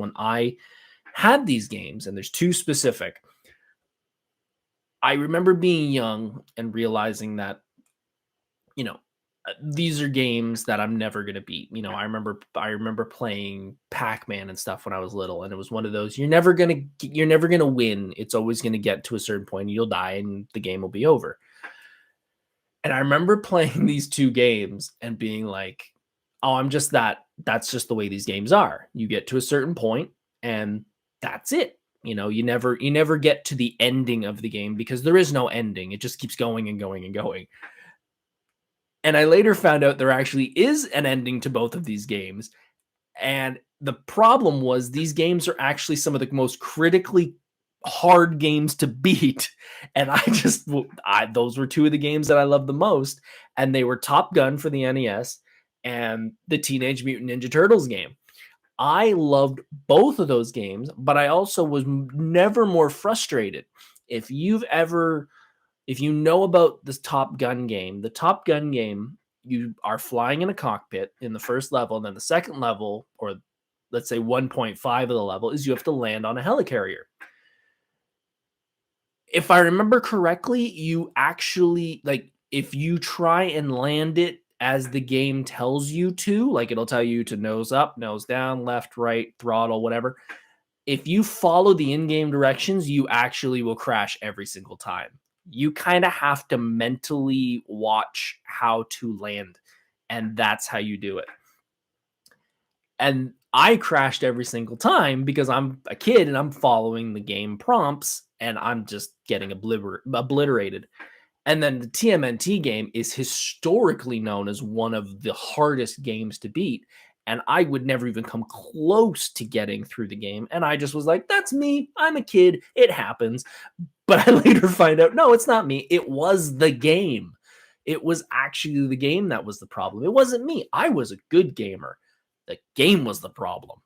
when I had these games, and there's two specific. I remember being young and realizing that, these are games that I'm never going to beat. I remember playing Pac-Man and stuff when I was little, and it was one of those, you're never going to win. It's always going to get to a certain point and you'll die and the game will be over. And I remember playing these two games and being like, oh, that's just the way these games are. You get to a certain point and that's it. You never get to the ending of the game because there is no ending. It just keeps going and going and going. And I later found out there actually is an ending to both of these games. And the problem was these games are actually some of the most critically hard games to beat. And those were two of the games that I loved the most. And they were Top Gun for the NES and the Teenage Mutant Ninja Turtles game. I loved both of those games, but I also was never more frustrated. If you know about this Top Gun game, the Top Gun game, you are flying in a cockpit in the first level, and then the second level, or let's say 1.5 of the level, is you have to land on a helicarrier. If I remember correctly, you actually, if you try and land it as the game tells you to, it'll tell you to nose up, nose down, left, right, throttle, whatever. If you follow the in-game directions, you actually will crash every single time. You kind of have to mentally watch how to land, and that's how you do it. And I crashed every single time because I'm a kid and I'm following the game prompts and I'm just getting obliterated. And then the TMNT game is historically known as one of the hardest games to beat. And I would never even come close to getting through the game. And I just was like, that's me. I'm a kid. It happens. But I later find out, no, it's not me. It was the game. It was actually the game that was the problem. It wasn't me. I was a good gamer. The game was the problem.